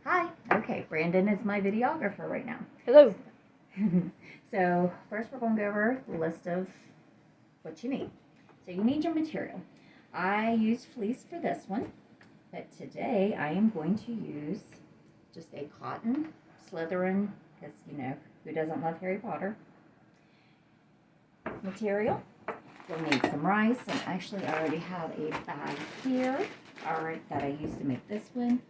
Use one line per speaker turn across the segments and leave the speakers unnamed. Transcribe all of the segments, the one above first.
Hi. Okay, Brandon is my videographer right now.
Hello.
So first we're going to go over the list of what you need. So you need your material. I used fleece for this one, but today I am going to use just a cotton Slytherin, because who doesn't love Harry Potter, material. You'll need some rice, and actually I already have a bag here, alright, that I used to make this one.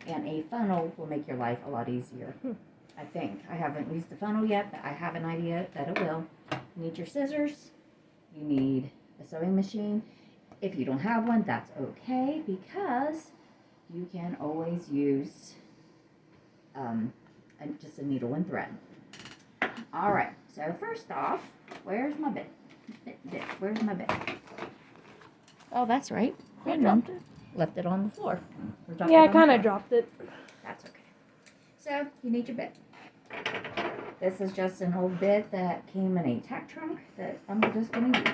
And a funnel will make your life a lot easier. I think. I haven't used the funnel yet, but I have an idea that it will. You need your scissors. You need a sewing machine. If you don't have one, that's okay, because you can always use just a needle and thread. Alright, so first off, where's my bit? Where's my bit? Oh, that's right.
I dropped it.
Left it on the floor.
Yeah, I kind of dropped it.
That's okay. So, you need your bit. This is just an old bit that came in a tack trunk that I'm just going to use.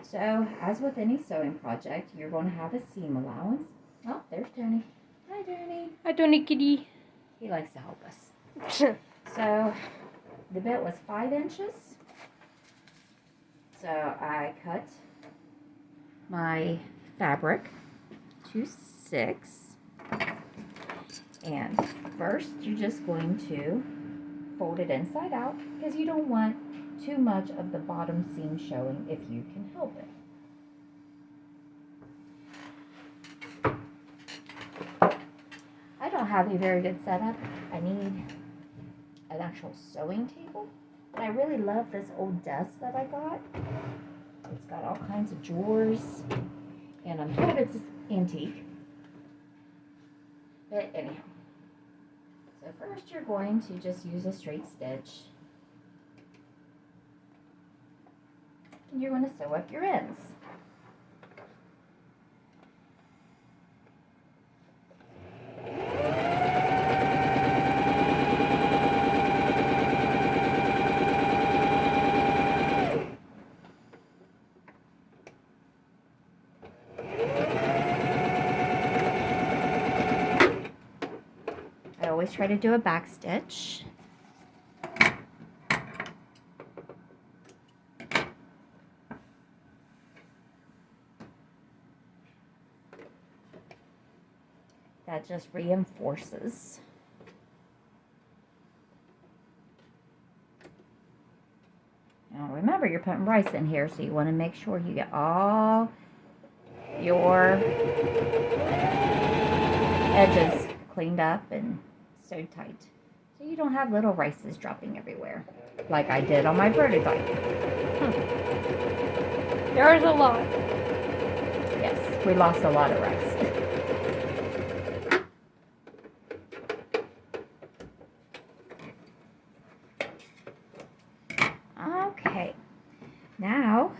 So, as with any sewing project, you're going to have a seam allowance. Oh, there's Tony. Hi, Tony.
Hi, Tony Kitty.
He likes to help us. So, the bit was 5 inches. So, I cut my fabric to 6. And first, you're just going to fold it inside out, because you don't want too much of the bottom seam showing if you can help it. I don't have a very good setup. I need an actual sewing table. But I really love this old desk that I got. It's got all kinds of drawers, and I'm told it's antique. But anyhow. So first you're going to just use a straight stitch. And you're going to sew up your ends. I always try to do a back stitch. That just reinforces. Now remember, you're putting rice in here, so you want to make sure you get all your edges cleaned up and sewed tight, so you don't have little rices dropping everywhere, like I did on my prototype.
There's a lot.
Yes, we lost a lot of rice. Okay, now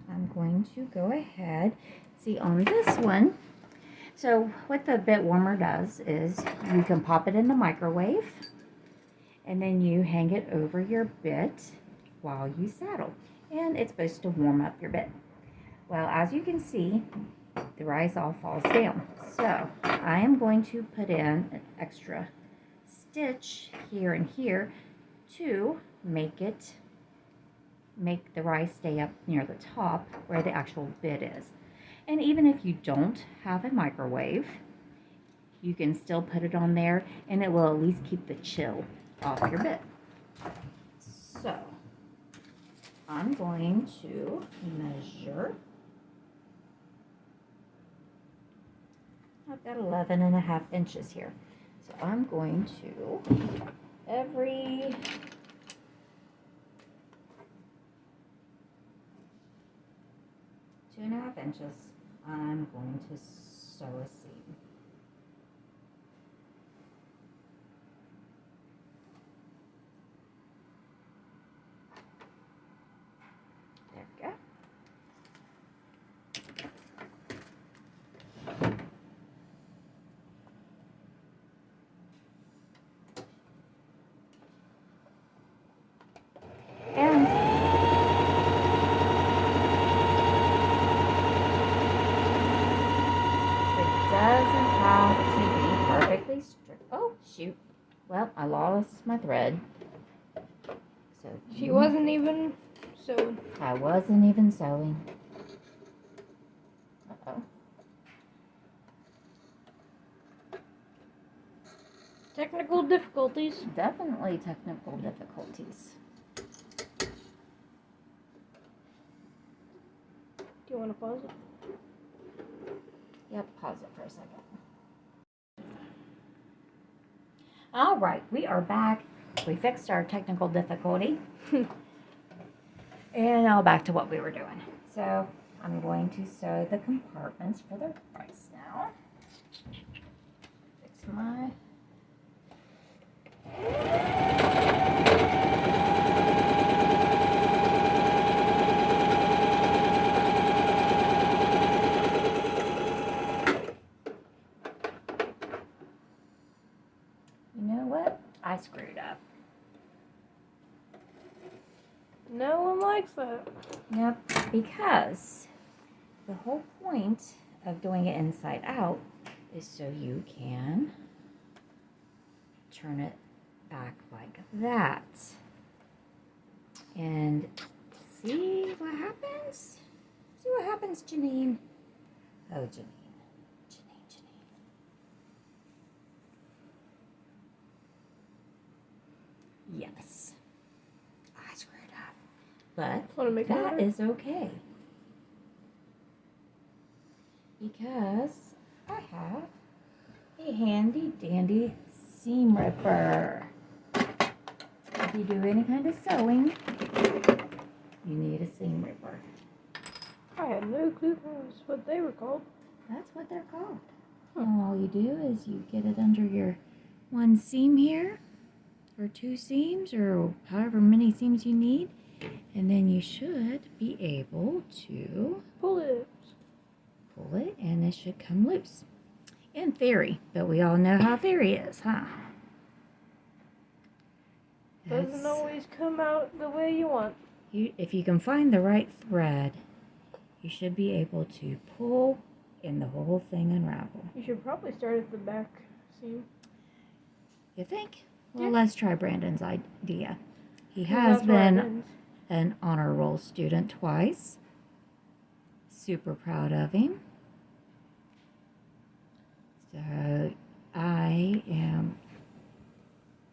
I'm going to go ahead, see on this one. So what the bit warmer does is you can pop it in the microwave, and then you hang it over your bit while you saddle, and it's supposed to warm up your bit. Well, as you can see, the rice all falls down. So I am going to put in an extra stitch here and here to make the rice stay up near the top where the actual bit is. And even if you don't have a microwave, you can still put it on there, and it will at least keep the chill off your bit. So I'm going to measure. I've got 11.5 inches here. So I'm going to, every 2.5 inches, I'm going to sew a seam. There we go. And it doesn't Oh, shoot. Well, I lost my thread. So
She wasn't even sewing.
I wasn't even sewing. Uh-oh.
Technical difficulties.
Definitely technical difficulties.
Do you want to pause it?
Yep, pause it for a second. All right, we are back. We fixed our technical difficulty. And now back to what we were doing. So I'm going to sew the compartments for the rice now. Fix my... You know what? I screwed up.
No one likes that.
Yep, because the whole point of doing it inside out is so you can turn it back like that. And see what happens? See what happens, Janine? Oh, Janine. Yes. I screwed up. But
Want to make it
that
better?
is okay. Because I have a handy dandy seam ripper. If you do any kind of sewing, you need a seam ripper.
I had no clue that was what they were called.
That's what they're called. And all you do is you get it under your one seam here, or two seams, or however many seams you need, and then you should be able to
Pull it.
pull it and it should come loose. In theory, but we all know how theory is, huh?
Doesn't always come out the way you want.
If you can find the right thread, you should be able to pull and the whole thing unravel.
You should probably start at the back seam.
You think? Well,
Yeah.
let's try Brandon's idea. He
'Cause
has
that's where it
been
ends.
an honor roll student twice. Super proud of him. So I am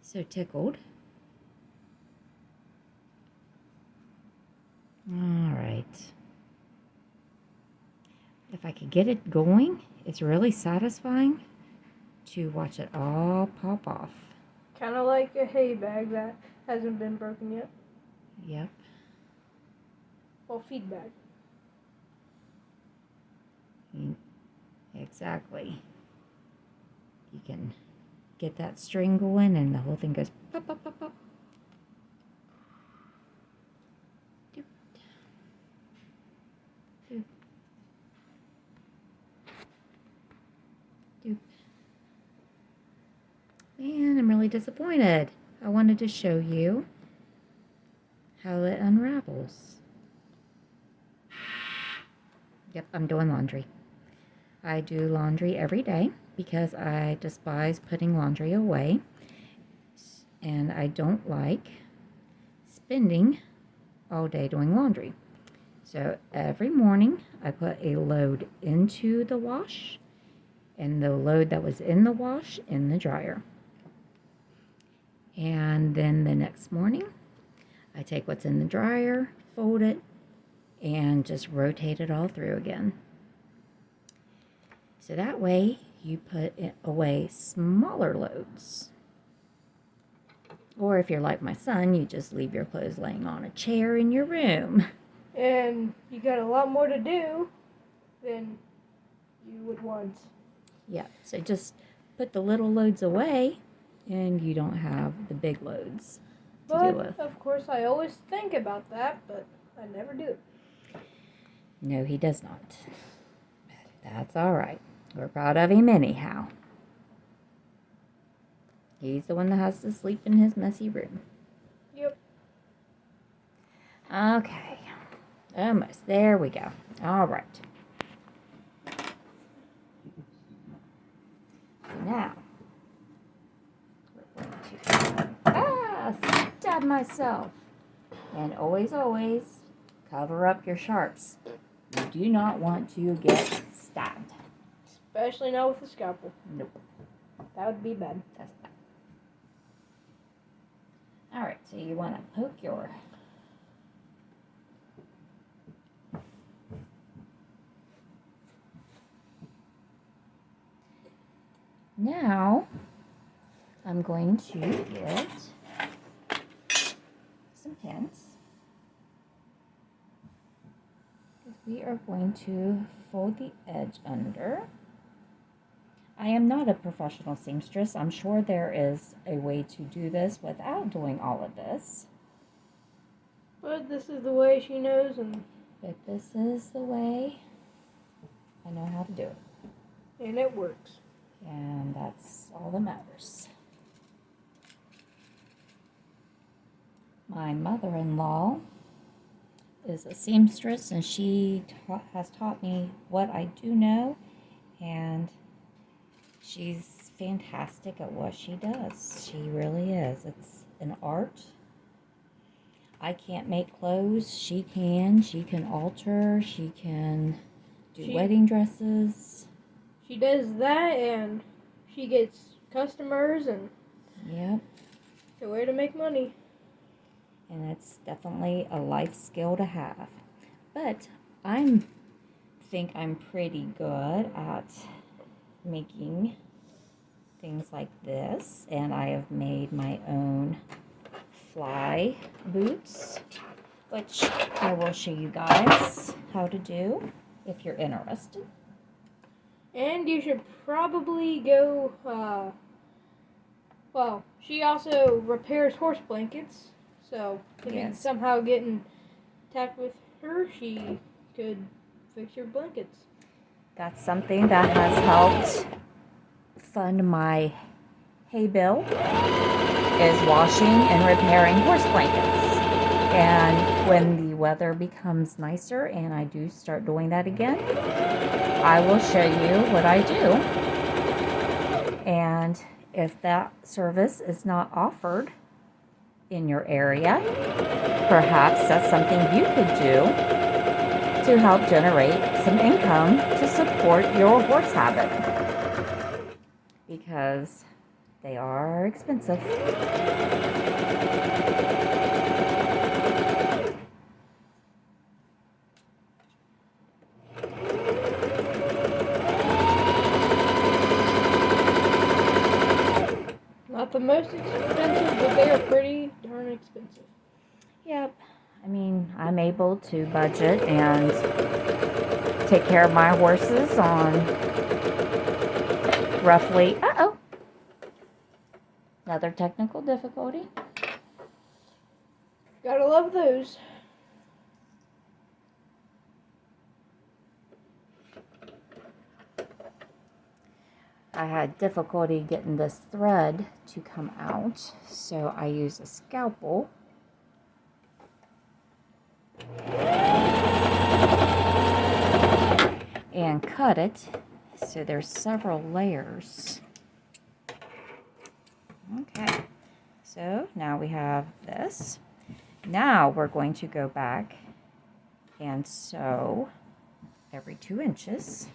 so tickled. All right. If I could get it going, it's really satisfying to watch it all pop off.
Kind of like a hay bag that hasn't been broken yet.
Yep.
Well, feed bag.
Exactly. You can get that string going and the whole thing goes pop, pop, pop, pop. Doop. Doop. Doop. And I'm really disappointed. I wanted to show you how it unravels. Yep, I'm doing laundry. I do laundry every day because I despise putting laundry away, and I don't like spending all day doing laundry. So every morning I put a load into the wash and the load that was in the wash in the dryer. And then the next morning I take what's in the dryer, fold it, and just rotate it all through again. So that way you put away smaller loads. Or if you're like my son, you just leave your clothes laying on a chair in your room.
And you got a lot more to do than you would want.
Yeah, so just put the little loads away and you don't have the big loads to deal
But,
with.
of course, I always think about that, but I never do it.
No, he does not. But that's all right. We're proud of him anyhow. He's the one that has to sleep in his messy room.
Yep.
Okay. Almost. There we go. All right. Now, stab myself. And always, always cover up your sharps. You do not want to get stabbed.
Especially not with a scalpel.
Nope.
That would be bad.
That's bad. Alright, so you want to poke your now I'm going to get some pins. We are going to fold the edge under. I am not a professional seamstress. I'm sure there is a way to do this without doing all of this.
But this is the way she knows,
But this is the way I know how to do it.
and it works.
And that's all that matters. My mother-in-law is a seamstress, and she has taught me what I do know, and she's fantastic at what she does. She really is. It's an art. I can't make clothes. She can. She can alter. She can do wedding dresses.
She does that, and she gets customers, and
Yep.
it's a way to make money.
And it's definitely a life skill to have. But think I'm pretty good at making things like this, and I have made my own fly boots, which I will show you guys how to do if you're interested.
And you should probably go, well, she also repairs horse blankets. So, if you
Yes.
somehow get in contact with her, she could fix your blankets.
That's something that has helped fund my hay bill, is washing and repairing horse blankets. And when the weather becomes nicer and I do start doing that again, I will show you what I do. And if that service is not offered in your area, perhaps that's something you could do to help generate some income to support your horse habit, because they are expensive.
Not the most expensive, but they are pretty darn expensive.
Yep. I mean, I'm able to budget and take care of my horses on roughly, another technical difficulty.
Gotta love those.
I had difficulty getting this thread to come out, so I use a scalpel. And cut it, so there's several layers. Okay, so now we have this. Now we're going to go back and sew every 2 inches.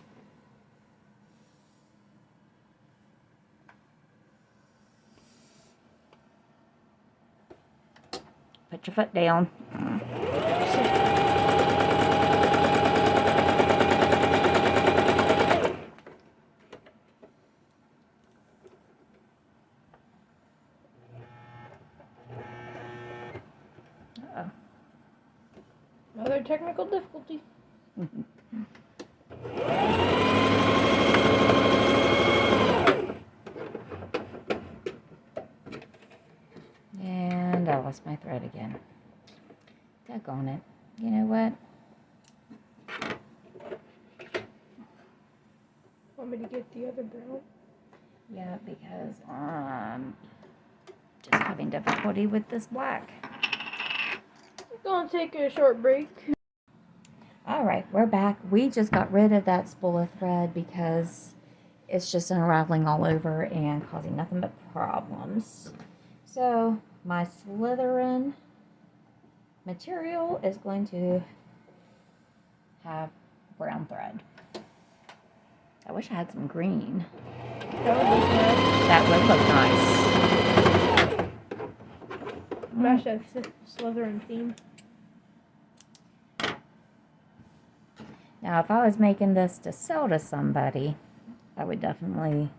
Put your foot down.
Another technical difficulty.
And I lost my thread again. Doggone it. You know what?
Want me to get the other brown?
Yeah, because I'm just having difficulty with this black.
Gonna take a short break.
Alright, we're back. We just got rid of that spool of thread because it's just unraveling all over and causing nothing but problems. So my Slytherin material is going to have brown thread. I wish I had some green. That would look nice.
Match that Slytherin theme.
Now, if I was making this to sell to somebody, I would definitely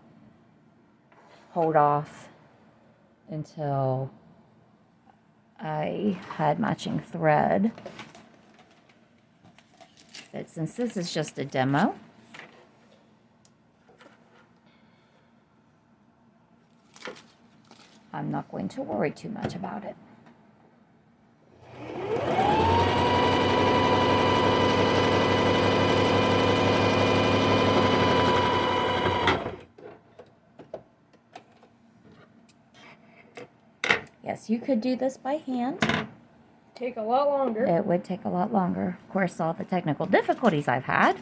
hold off until I had matching thread. But since this is just a demo, I'm not going to worry too much about it. Yes, you could do this by hand.
Take a lot longer.
It would take a lot longer. Of course, all the technical difficulties I've had,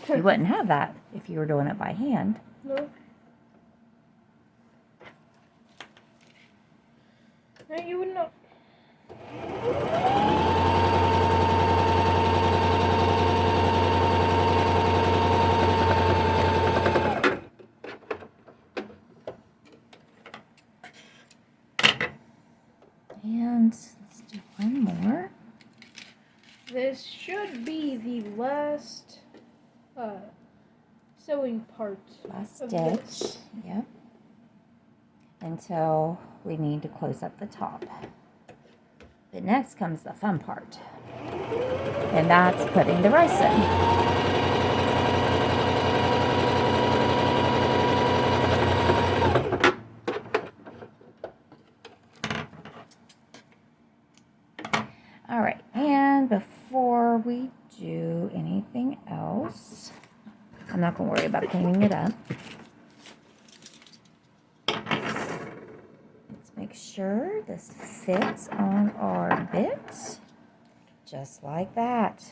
you wouldn't have that if you were doing it by hand.
No. No, you wouldn't know.
And let's do one more.
This should be the last sewing part.
Last
of
stitch.
this.
Yep. Until we need to close up the top. But next comes the fun part. And that's putting the rice in. All right, and before we do anything else, I'm not going to worry about cleaning it up. Let's make sure this fits on our bit, just like that.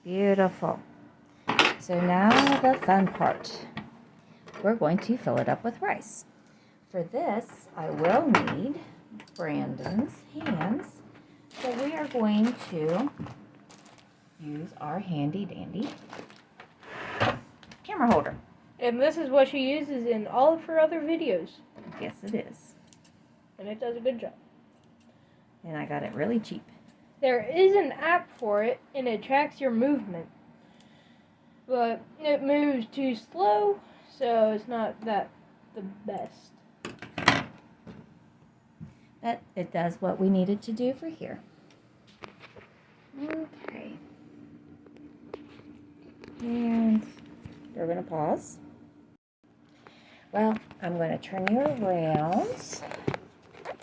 Beautiful. So now the fun part. We're going to fill it up with rice. For this, I will need Brandon's hands. So we are going to use our handy dandy camera holder.
And this is what she uses in all of her other videos.
Yes, it is.
And it does a good job.
And I got it really cheap.
There is an app for it, and it tracks your movement. But it moves too slow, so it's not the best.
But it does what we needed to do for here. Okay. And we're going to pause. Well, I'm going to turn you around.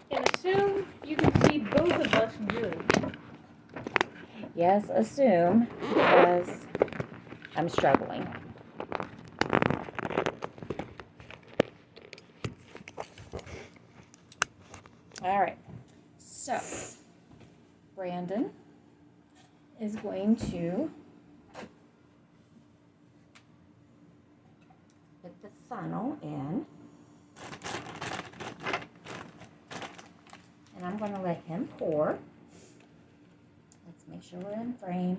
And assume you can see both of us good.
Yes, assume, because I'm struggling. All right, so Brandon is going to put the funnel in, and I'm going to let him pour. Let's make sure we're in frame.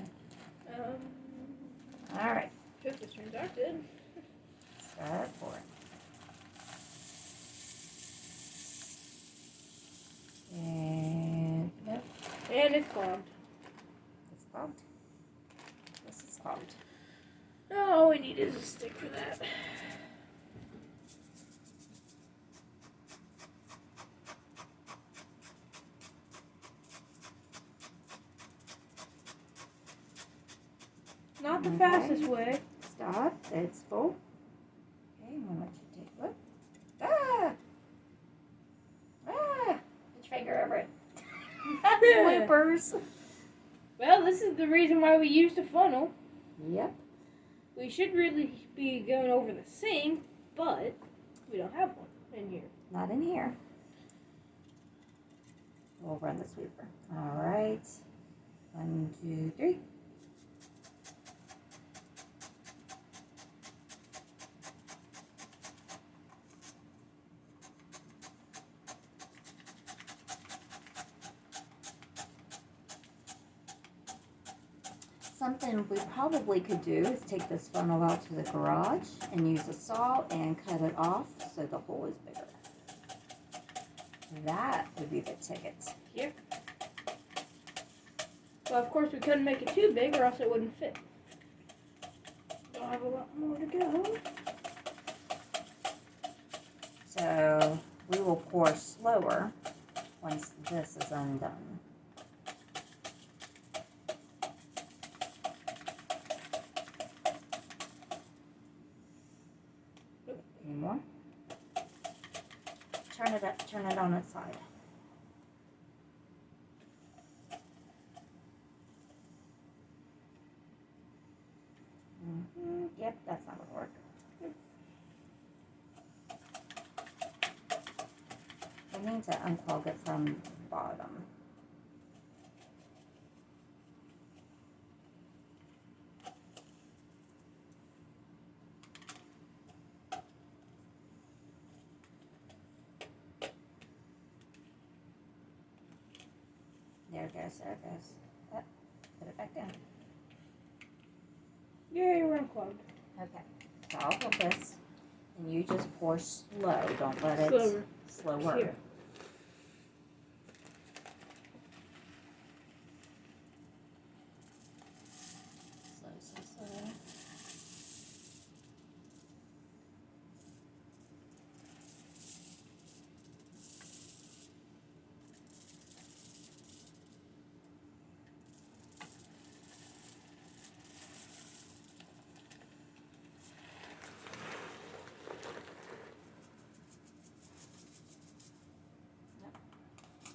All right,
Hope this turns out good.
start pouring. And yep,
And it's clogged.
it's clogged. This is clogged.
Oh, all we need is a stick for that. Not the
Okay.
fastest way.
Stop. It's full. Okay, I'm gonna let you take a look. Ah! Ah! Put your finger over it. Whippers.
Well, this is the reason why we used a funnel.
Yep.
We should really be going over the sink, but we don't have one in here.
Not in here. We'll run the sweeper. All right. 1, 2, 3. something we probably could do is take this funnel out to the garage and use a saw and cut it off so the hole is bigger. That would be the ticket.
Yep. Well, of course we couldn't make it too big or else it wouldn't fit. Don't have a lot more to go.
So we will pour slower once this is undone. Any more? Turn it up, turn it on its side. Yep, that's not gonna work. We need to unclog it from the bottom. There it goes, there it goes. Oh, put it back down.
Yay, we're unclogged.
Okay, so I'll hold this, and you just pour slow. Don't let it
Slower.
slower.
Here.
Slow, slow, slow.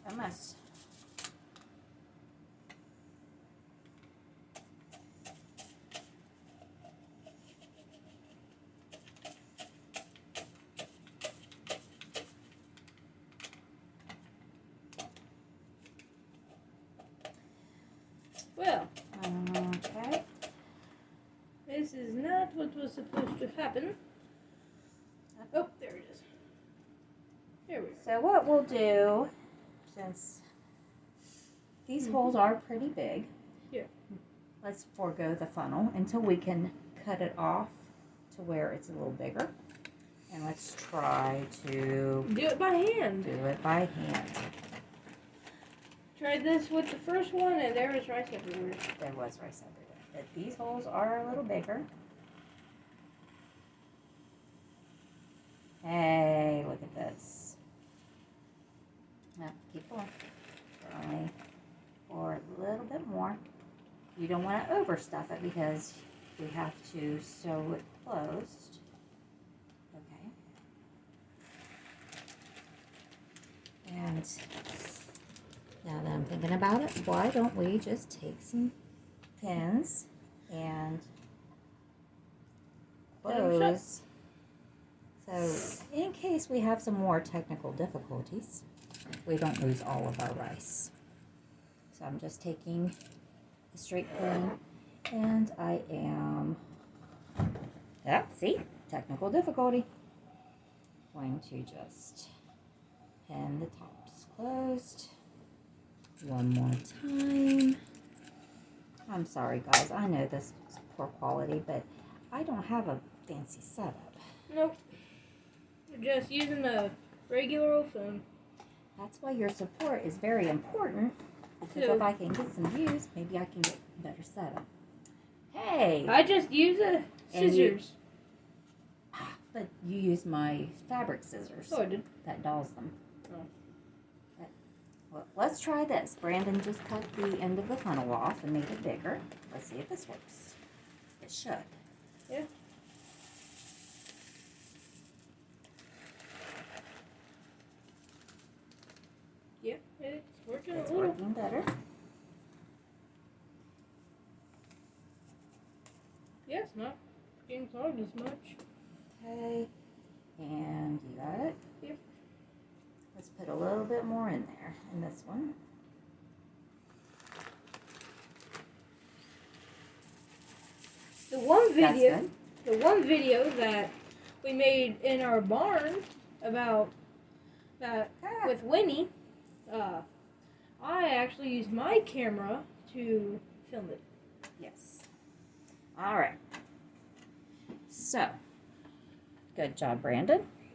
Almost.
Well,
Okay.
this is not what was supposed to happen. Oh, there it is. There we go.
So what we'll do, since these holes are pretty big,
Yeah.
let's forego the funnel until we can cut it off to where it's a little bigger. And let's try to
Do it by hand.
do it by hand.
Tried this with the first one and there was rice everywhere.
There was rice everywhere. But these holes are a little bigger. Hey, look at this. No, keep going. Only pour a little bit more. You don't want to overstuff it because we have to sew it closed. Okay. And now that I'm thinking about it, why don't we just take some pins and
Put 'em shut.
close. So in case we have some more technical difficulties, we don't lose all of our rice. So I'm just taking a straight pin and I am, see, technical difficulty. Going to just pin the tops closed. One more time. I'm sorry guys, I know this is poor quality, but I don't have a fancy setup.
Nope. We're just using a regular old phone.
That's why your support is very important, because if I can get some views, maybe I can get a better setup. Hey!
I just use a
And you-
scissors.
But you use my fabric scissors
Oh, I did.
that dulls them.
Oh.
Well, let's try this. Brandon just cut the end of the funnel off and made it bigger. Let's see if this works. It should.
Yeah. Yep, it's working
It's
a little.
working better.
Yeah, it's not getting clogged as much.
Okay. And you got it?
Yep.
Let's put a little bit more in there in this one.
The one
That's
video,
good.
the one video that we made in our barn about that with Winnie, I actually used my camera to film it.
Yes. All right. So, good job, Brandon.